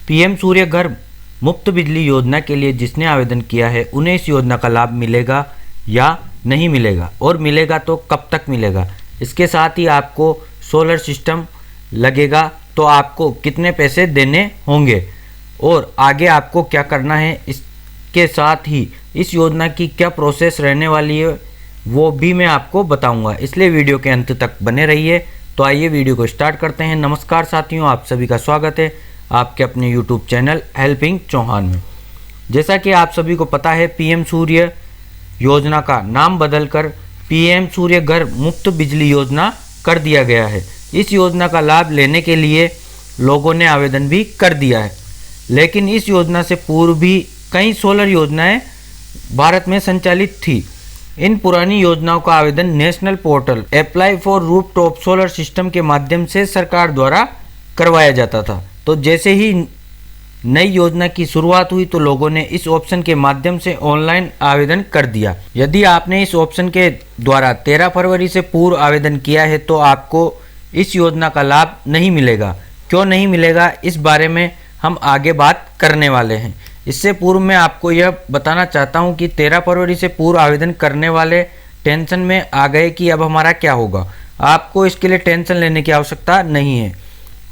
PM सूर्य घर मुफ्त बिजली योजना के लिए जिसने आवेदन किया है उन्हें इस योजना का लाभ मिलेगा या नहीं मिलेगा, और मिलेगा तो कब तक मिलेगा। इसके साथ ही आपको सोलर सिस्टम लगेगा तो आपको कितने पैसे देने होंगे और आगे आपको क्या करना है, इसके साथ ही इस योजना की क्या प्रोसेस रहने वाली है वो भी मैं आपको बताऊंगा, इसलिए वीडियो के अंत तक बने रहिए। तो आइए वीडियो को स्टार्ट करते हैं। नमस्कार साथियों, आप सभी का स्वागत है आपके अपने यूट्यूब चैनल हेल्पिंग चौहान में। जैसा कि आप सभी को पता है, पीएम सूर्य योजना का नाम बदलकर पीएम सूर्य घर मुफ्त बिजली योजना कर दिया गया है। इस योजना का लाभ लेने के लिए लोगों ने आवेदन भी कर दिया है, लेकिन इस योजना से पूर्व भी कई सोलर योजनाएं भारत में संचालित थी। इन पुरानी योजनाओं का आवेदन national portal apply for rooftop solar system के माध्यम से सरकार द्वारा करवाया जाता था। तो जैसे ही नई योजना की शुरुआत हुई तो लोगों ने इस ऑप्शन के माध्यम से ऑनलाइन आवेदन कर दिया। यदि आपने इस ऑप्शन के द्वारा 13 फरवरी से पूर्व आवेदन किया है तो आपको इस योजना का लाभ नहीं मिलेगा। क्यों नहीं मिलेगा, इस बारे में हम आगे बात करने वाले हैं। इससे पूर्व मैं आपको यह बताना चाहता हूं कि 13 फरवरी से पूर्व आवेदन करने वाले टेंशन में आ गए कि अब हमारा क्या होगा। आपको इसके लिए टेंशन लेने की आवश्यकता नहीं है।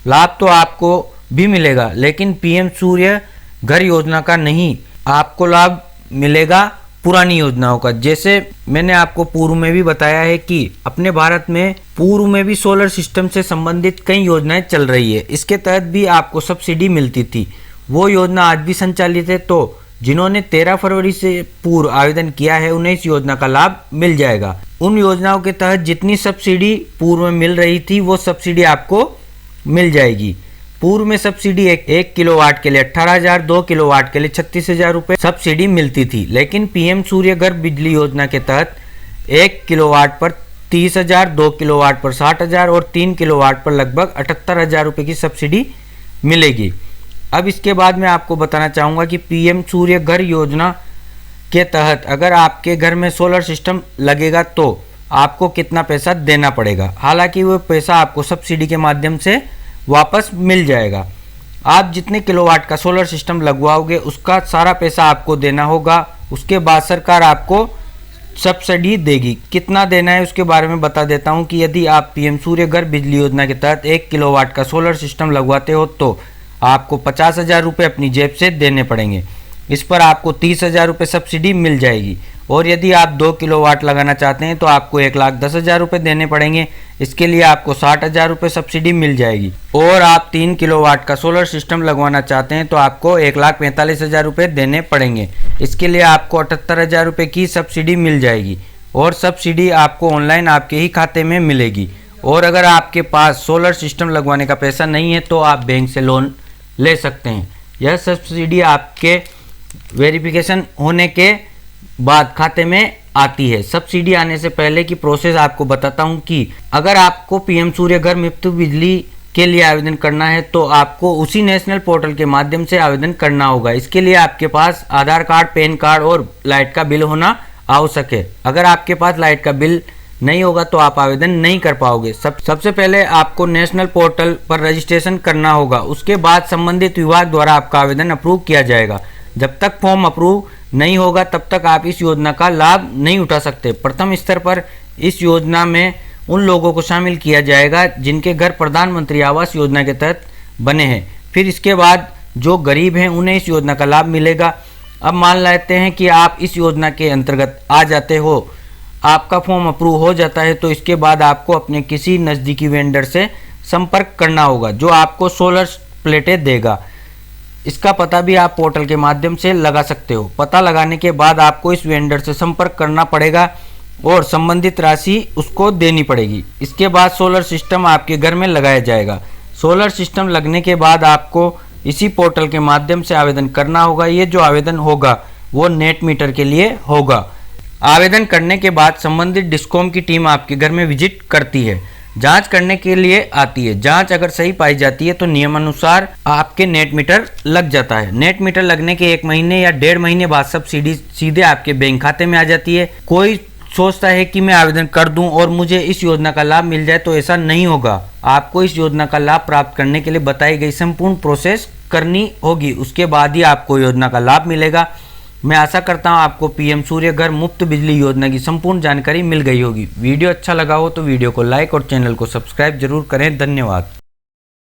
लाभ तो आपको भी मिलेगा, लेकिन पीएम सूर्य घर योजना का नहीं, आपको लाभ मिलेगा पुरानी योजनाओं का। जैसे मैंने आपको पूर्व में भी बताया है कि अपने भारत में पूर्व में भी सोलर सिस्टम से संबंधित कई योजनाएं चल रही है। इसके तहत भी आपको सब्सिडी मिलती थी, वो योजना आज भी संचालित है। तो जिन्होंने 13 फरवरी से पूर्व आवेदन किया है उन्हें इस योजना का लाभ मिल जाएगा। उन योजनाओं के तहत जितनी सब्सिडी पूर्व में मिल रही थी वो सब्सिडी आपको मिल जाएगी। पूर्व में सब्सिडी 1 किलोवाट के लिए 18,000, 2 किलोवाट के लिए 36,000 रुपये सब्सिडी मिलती थी। लेकिन पीएम सूर्य घर बिजली योजना के तहत 1 किलोवाट पर 30,000, 2 किलोवाट पर 60,000 और 3 किलोवाट पर लगभग 78,000 रुपये की सब्सिडी मिलेगी। अब इसके बाद मैं आपको बताना चाहूँगा कि पीएम सूर्य घर योजना के तहत अगर आपके घर में सोलर सिस्टम लगेगा तो आपको कितना पैसा देना पड़ेगा। हालांकि वो पैसा आपको सब्सिडी के माध्यम से वापस मिल जाएगा। आप जितने किलोवाट का सोलर सिस्टम लगवाओगे उसका सारा पैसा आपको देना होगा। उसके बाद सरकार आपको सब्सिडी देगी। कितना देना है उसके बारे में बता देता हूँ कि यदि आप पीएम सूर्य घर बिजली योजना के तहत 1 किलोवाट का सोलर सिस्टम लगवाते हो तो आपको 50,000 रुपये अपनी जेब से देने पड़ेंगे। इस पर आपको 30,000 रुपये सब्सिडी मिल जाएगी। और यदि आप 2 किलोवाट लगाना चाहते हैं तो आपको 1,10,000 रुपये देने पड़ेंगे। इसके लिए आपको 60,000 रुपये सब्सिडी मिल जाएगी। और आप 3 किलोवाट का सोलर सिस्टम लगवाना चाहते हैं तो आपको 1,45,000 रुपये देने पड़ेंगे। इसके लिए आपको 78,000 रुपये की सब्सिडी मिल जाएगी और सब्सिडी आपको ऑनलाइन आपके ही खाते में मिलेगी। और अगर आपके पास सोलर सिस्टम लगवाने का पैसा नहीं है तो आप बैंक से लोन ले सकते हैं। यह सब्सिडी आपके वेरिफिकेशन होने के बाद खाते में आती है। सब्सिडी आने से पहले की प्रोसेस आपको बताता हूं कि अगर आपको पीएम सूर्य घर मुफ्त बिजली के लिए आवेदन करना है तो आपको उसी नेशनल पोर्टल के माध्यम से आवेदन करना होगा। इसके लिए आपके पास आधार कार्ड, पैन कार्ड और लाइट का बिल होना आवश्यक है। अगर आपके पास लाइट का बिल नहीं होगा तो आप आवेदन नहीं कर पाओगे। सबसे पहले आपको नेशनल पोर्टल पर रजिस्ट्रेशन करना होगा। उसके बाद संबंधित विभाग द्वारा आपका आवेदन अप्रूव किया जाएगा। जब तक फॉर्म अप्रूव नहीं होगा तब तक आप इस योजना का लाभ नहीं उठा सकते। प्रथम स्तर पर इस योजना में उन लोगों को शामिल किया जाएगा जिनके घर प्रधानमंत्री आवास योजना के तहत बने हैं। फिर इसके बाद जो गरीब हैं उन्हें इस योजना का लाभ मिलेगा। अब मान लेते हैं कि आप इस योजना के अंतर्गत आ जाते हो, आपका फॉर्म अप्रूव हो जाता है, तो इसके बाद आपको अपने किसी नज़दीकी वेंडर से संपर्क करना होगा जो आपको सोलर प्लेटें देगा। इसका पता भी आप पोर्टल के माध्यम से लगा सकते हो। पता लगाने के बाद आपको इस वेंडर से संपर्क करना पड़ेगा और संबंधित राशि उसको देनी पड़ेगी। इसके बाद सोलर सिस्टम आपके घर में लगाया जाएगा। सोलर सिस्टम लगने के बाद आपको इसी पोर्टल के माध्यम से आवेदन करना होगा। ये जो आवेदन होगा वो नेट मीटर के लिए होगा। आवेदन करने के बाद संबंधित डिस्कॉम की टीम आपके घर में विजिट करती है, जांच करने के लिए आती है। जांच अगर सही पाई जाती है तो नियमानुसार आपके नेट मीटर लग जाता है। नेट मीटर लगने के 1 महीने या 1.5 महीने बाद सब्सिडी सीधे आपके बैंक खाते में आ जाती है। कोई सोचता है कि मैं आवेदन कर दूं और मुझे इस योजना का लाभ मिल जाए, तो ऐसा नहीं होगा। आपको इस योजना का लाभ प्राप्त करने के लिए बताई गई संपूर्ण प्रोसेस करनी होगी, उसके बाद ही आपको योजना का लाभ मिलेगा। मैं आशा करता हूं आपको पीएम सूर्य घर मुफ्त बिजली योजना की संपूर्ण जानकारी मिल गई होगी। वीडियो अच्छा लगा हो तो वीडियो को लाइक और चैनल को सब्सक्राइब जरूर करें। धन्यवाद।